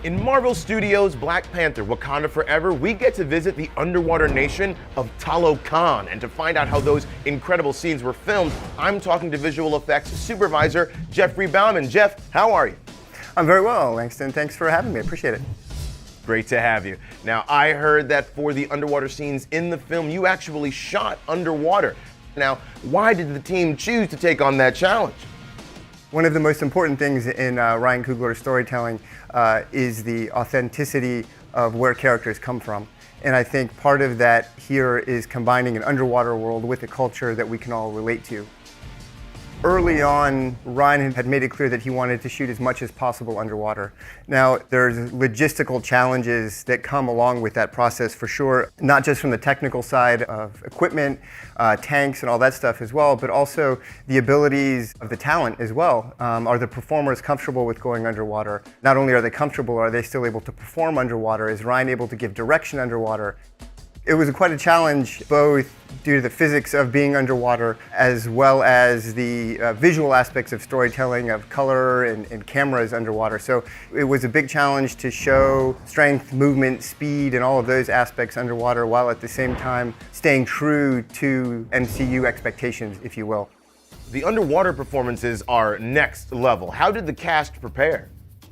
In Marvel Studios' Black Panther: Wakanda Forever, we get to visit the underwater nation of Talokan. And to find out how those incredible scenes were filmed, I'm talking to visual effects supervisor Jeffrey Bauman. Jeff, how are you? I'm very well, Langston. Thanks for having me. Appreciate it. Great to have you. Now, I heard that for the underwater scenes in the film, you actually shot underwater. Now, why did the team choose to take on that challenge? One of the most important things in Ryan Coogler's storytelling is the authenticity of where characters come from. And I think part of that here is combining an underwater world with a culture that we can all relate to. Early on, Ryan had made it clear that he wanted to shoot as much as possible underwater. Now, there's logistical challenges that come along with that process for sure, not just from the technical side of equipment, tanks and all that stuff as well, but also the abilities of the talent as well. Are the performers comfortable with going underwater? Not only are they comfortable, are they still able to perform underwater? Is Ryan able to give direction underwater? It was quite a challenge, both due to the physics of being underwater, as well as the visual aspects of storytelling, of color and cameras underwater. So it was a big challenge to show strength, movement, speed, and all of those aspects underwater, while at the same time staying true to MCU expectations, if you will. The underwater performances are next level. How did the cast prepare?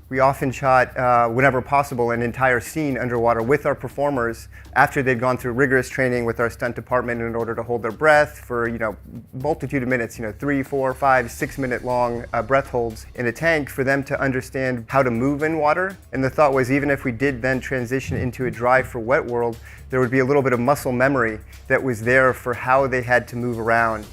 We often shot, whenever possible, an entire scene underwater with our performers after they'd gone through rigorous training with our stunt department in order to hold their breath for, multitude of minutes, 3, 4, 5, 6 minute long breath holds in a tank for them to understand how to move in water. And the thought was, even if we did then transition into a dry for wet world, there would be a little bit of muscle memory that was there for how they had to move around.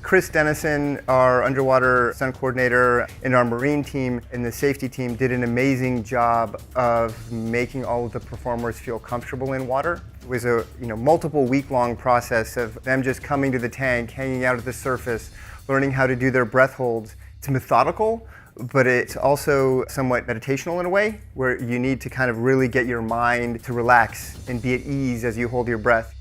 Chris Dennison, our underwater stunt coordinator, and our marine team and the safety team did an amazing job of making all of the performers feel comfortable in water. It was a multiple week-long process of them just coming to the tank, hanging out at the surface, learning how to do their breath holds. It's methodical, but it's also somewhat meditational in a way, where you need to kind of really get your mind to relax and be at ease as you hold your breath.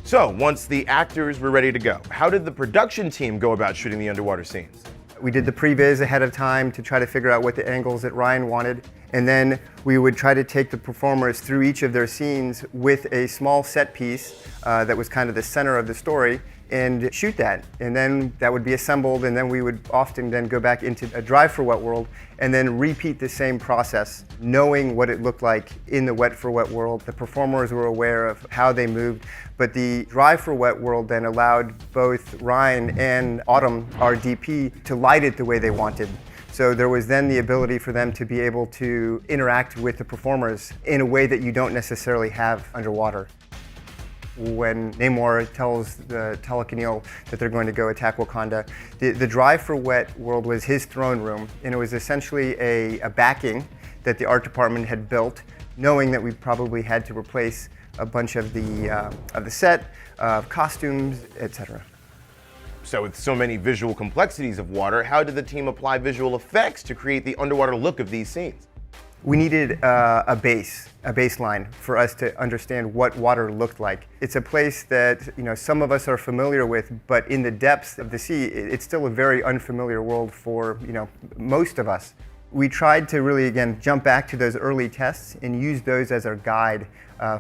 So, once the actors were ready to go, how did the production team go about shooting the underwater scenes? We did the previs ahead of time to try to figure out what the angles that Ryan wanted, and then we would try to take the performers through each of their scenes with a small set piece that was kind of the center of the story, and shoot that. And then that would be assembled, and then we would often then go back into a dry for wet world and then repeat the same process, knowing what it looked like in the wet for wet world. The performers were aware of how they moved, but the dry for wet world then allowed both Ryan and Autumn, our DP, to light it the way they wanted. So there was then the ability for them to be able to interact with the performers in a way that you don't necessarily have underwater. When Namor tells the Talokan that they're going to go attack Wakanda, the dry for wet world was his throne room, and it was essentially a backing that the art department had built, knowing that we probably had to replace a bunch of the set, costumes, etc. So with so many visual complexities of water, how did the team apply visual effects to create the underwater look of these scenes? We needed a baseline for us to understand what water looked like. It's a place that some of us are familiar with, but in the depths of the sea, it's still a very unfamiliar world for most of us. We tried to really, again, jump back to those early tests and use those as our guide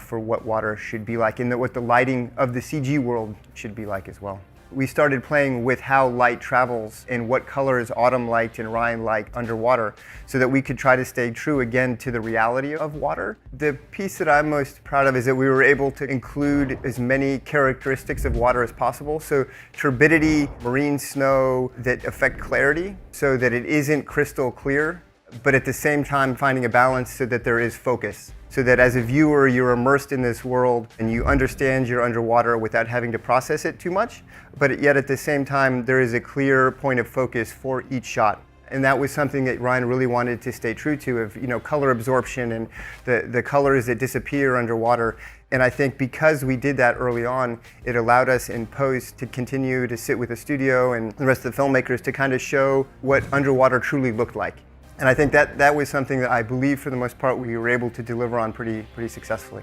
for what water should be like, and what the lighting of the CG world should be like as well. We started playing with how light travels and what colors Autumn liked and Ryan liked underwater, so that we could try to stay true again to the reality of water. The piece that I'm most proud of is that we were able to include as many characteristics of water as possible. So turbidity, marine snow that affect clarity, so that it isn't crystal clear, but at the same time finding a balance so that there is focus. So that as a viewer, you're immersed in this world and you understand you're underwater without having to process it too much, but yet at the same time, there is a clear point of focus for each shot. And that was something that Ryan really wanted to stay true to, of color absorption and the colors that disappear underwater. And I think because we did that early on, it allowed us in post to continue to sit with the studio and the rest of the filmmakers to kind of show what underwater truly looked like. And I think that was something that I believe, for the most part, we were able to deliver on pretty successfully.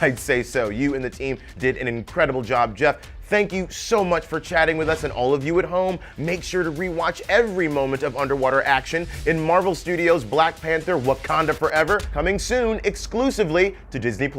I'd say so. You and the team did an incredible job. Jeff, thank you so much for chatting with us, and all of you at home, make sure to rewatch every moment of underwater action in Marvel Studios' Black Panther: Wakanda Forever, coming soon exclusively to Disney+.